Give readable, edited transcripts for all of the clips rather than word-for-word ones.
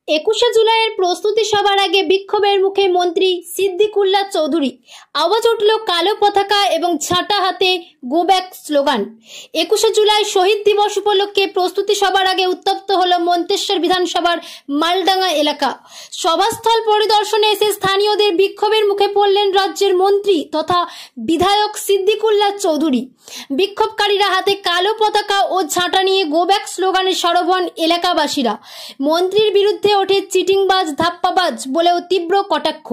একুশে জুলাইয়ের প্রস্তুতি সভার আগে বিক্ষোভের মুখে মন্ত্রী সিদ্দিকুল্লাহ চৌধুরী। আওয়াজ উঠল কালো পতাকা এবং ছাঁটা হাতে গো ব্যাক স্লোগান। 21শে জুলাই শহীদ দিবস উপলক্ষে প্রস্তুতি সভার আগে উত্তপ্ত হলো মন্তেশ্বর বিধানসভার মালডাঙ্গা এলাকা। সভাস্থল পরিদর্শনে এসে স্থানীয়দের বিক্ষোভের মুখে পড়লেন রাজ্যের মন্ত্রী তথা বিধায়ক সিদ্দিকুল্লাহ চৌধুরী। বিক্ষোভকারীরা হাতে কালো পতাকা ও ঝাঁটা নিয়ে গো ব্যাক স্লোগানে সরব হন এলাকাবাসীরা। মন্ত্রীর বিরুদ্ধে ওঠে চিটিংবাজ, ধাপ্পাবাজ বলেও তীব্র কটাক্ষ।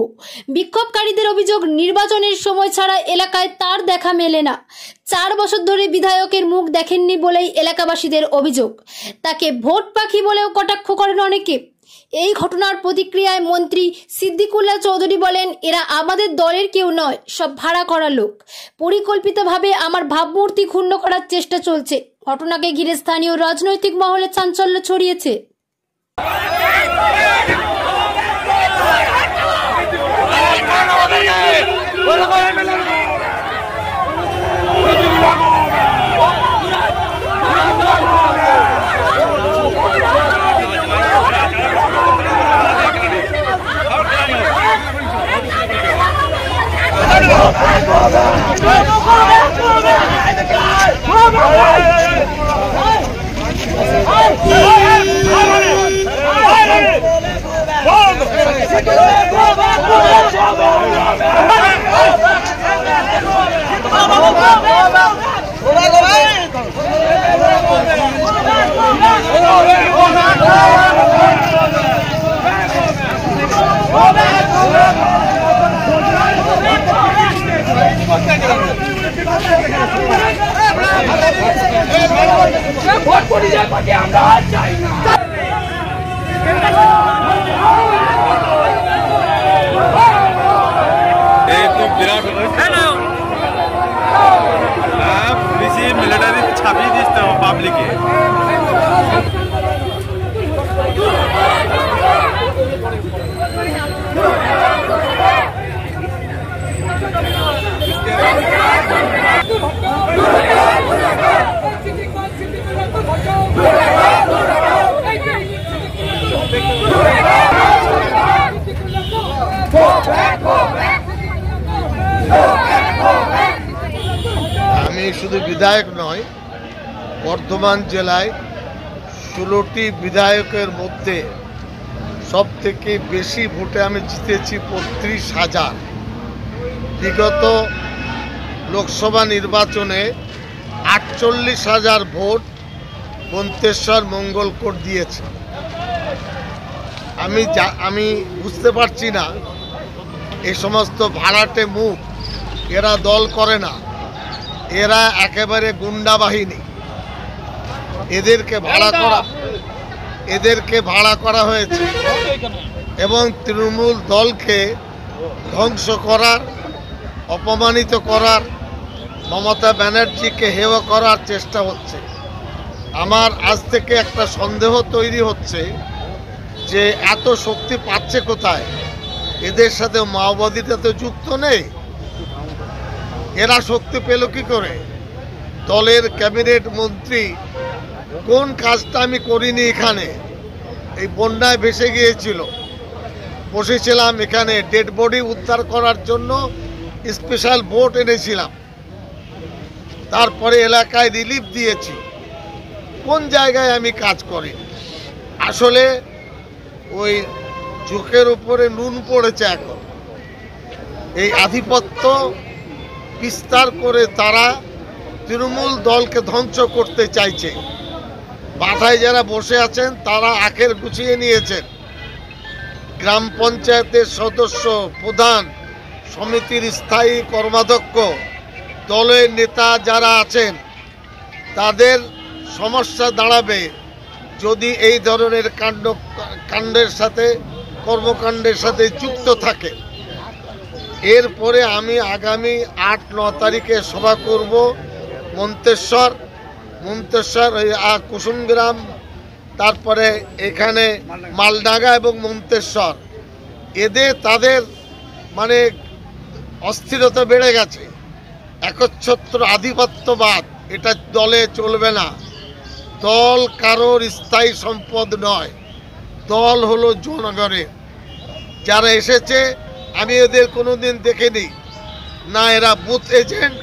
বিক্ষোভকারীদের অভিযোগ, নির্বাচনের সময় ছাড়া এলাকায় তার দেখা মেলে না। 4 বছর ধরে বিধায়কের মুখ দেখেননি বলেই এলাকাবাসীদের অভিযোগ। তাকে ভোট পাখি বলেও কটাক্ষ করেন অনেকে। এই ঘটনার প্রতিক্রিয়ায় মন্ত্রী সিদ্দিকুল্লাহ চৌধুরী বলেন, এরা আমাদের দলের কেউ নয়, সব ভাড়া করা লোক। পরিকল্পিতভাবে আমার ভাবমূর্তি ক্ষুণ্ণ করার চেষ্টা চলছে। ঘটনাকে ঘিরে স্থানীয় রাজনৈতিক মহলে চাঞ্চল্য ছড়িয়েছে। पुलिस मिलिटारी छापी दिसते हो पब्लिक আমি শুধু বিধায়ক নয়, বর্ধমান জেলায় 16টি বিধায়কের মধ্যে সব থেকে বেশি ভোটে আমি জিতেছি 35,000। বিগত লোকসভা নির্বাচনে 48,000 ভোট মন্তেশ্বর মঙ্গলকোট দিয়েছে। আমি বুঝতে পারছি না, এই সমস্ত ভাড়াটে মুখ, এরা দল করে না, এরা একেবারে গুন্ডা বাহিনী। এদেরকে ভাড়া করা হয়েছে এবং তৃণমূল দলকে ধ্বংস করার, অপমানিত করার, মমতা ব্যানার্জিকে হেয় করার চেষ্টা হচ্ছে। আমার আজ থেকে একটা সন্দেহ তৈরি হচ্ছে যে এত শক্তি পাচ্ছে কোথায়? এদের সাথে মাওবাদীরা তো যুক্ত নেই, এরা শক্তি পেল কি করে? দলের ক্যাবিনেট মন্ত্রী কোন কাজটা আমি করিনি? এখানে এই বন্যায় ভেসে গিয়েছিল, বসেছিলাম এখানে ডেড বডি উদ্ধার করার জন্য, স্পেশাল বোট এনেছিলাম, তারপরে এলাকায় রিলিফ দিয়েছি। কোন জায়গায় আমি কাজ করি? আসলে ওই চোখের উপরে নুন পড়েছে। এখন এই আধিপত্য বিস্তার করে তারা তৃণমূল দলকে ধ্বংস করতে চাইছে। মাথায় যারা বসে আছেন তারা আখের গুছিয়ে নিয়েছেন। গ্রাম পঞ্চায়েতের সদস্য, প্রধান, সমিতির স্থায়ী কর্মাধ্যক্ষ, দলের নেতা যারা আছেন, তাদের সমস্যা দাঁড়াবে যদি এই ধরনের কাণ্ডের সাথে, কর্মকাণ্ডের সাথে যুক্ত থাকে। এরপরে আমি আগামী 8-9 তারিখে সভা করব মন্তেশ্বর, কুসুমগ্রাম, তারপরে এখানে মালডাঙ্গা এবং মন্তেশ্বর। তাদের মানে অস্থিরতা বেড়ে গেছে, একচ্ছত্র আধিপত্যবাদ, এটা দলে চলবে না। দল কারোর স্থায়ী সম্পদ নয়, দল হলো জনগণের। যারা এসেছে আমি এদের কোনোদিন দেখিনি, না এরা বুথ এজেন্ট,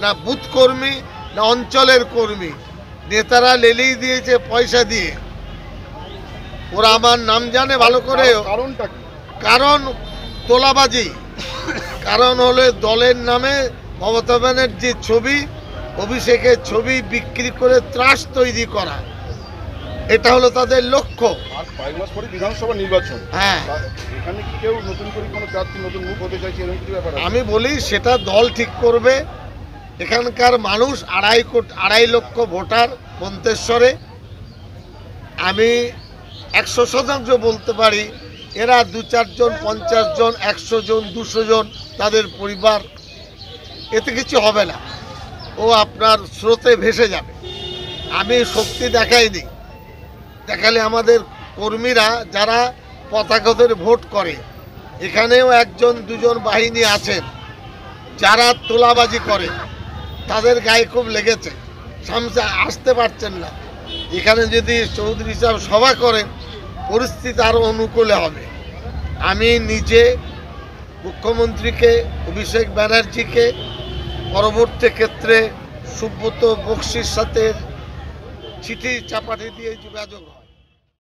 না বুথ কর্মী, না অঞ্চলের কর্মী। নেতারা লেলিয়ে দিয়েছে পয়সা দিয়ে। ওরা আমার নাম জানে ভালো করে। কারণটা কি? কারণ তোলাবাজি। কারণ হলো দলের নামে মমতা ব্যানার্জির ছবি, অভিষেকের ছবি বিক্রি করে ত্রাস তৈরি করা, এটা হলো তাদের লক্ষ্য। আর কয়েক মাস পরে বিধানসভা নির্বাচন, হ্যাঁ, এখানে কি কেউ নতুন করে কোনো প্রার্থী নতুন মুখ হতে চাইছে এরকম কিছু ব্যাপার আছে? আমি বলি সেটা দল ঠিক করবে। এখানকার মানুষ 2.5 লক্ষ ভোটার মন্তেশ্বরে। আমি 100% বলতে পারি এরা 2-4 জন, 50 জন, 100 জন, 200 জন তাদের পরিবার, এতে কিছু হবে না। ও আপনার স্রোতে ভেসে যাবে। আমি শক্তি দেখাইনি, দেখালে আমাদের কর্মীরা যারা পতাকা ধরে ভোট করে, এখানেও 1-2 বাহিনী আছেন যারা তোলাবাজি করে, তাদের গায়ে খুব লেগেছে, সামনে আসতে পারছেন না। এখানে যদি চৌধুরী সাহেব সভা করেন পরিস্থিতি আরও অনুকূলে হবে। আমি নিজে মুখ্যমন্ত্রীকে, অভিষেক ব্যানার্জিকে পরবর্তী ক্ষেত্রে সুব্রত বক্সির সাথে চিঠি চাপাটি দিয়ে যোগাযোগ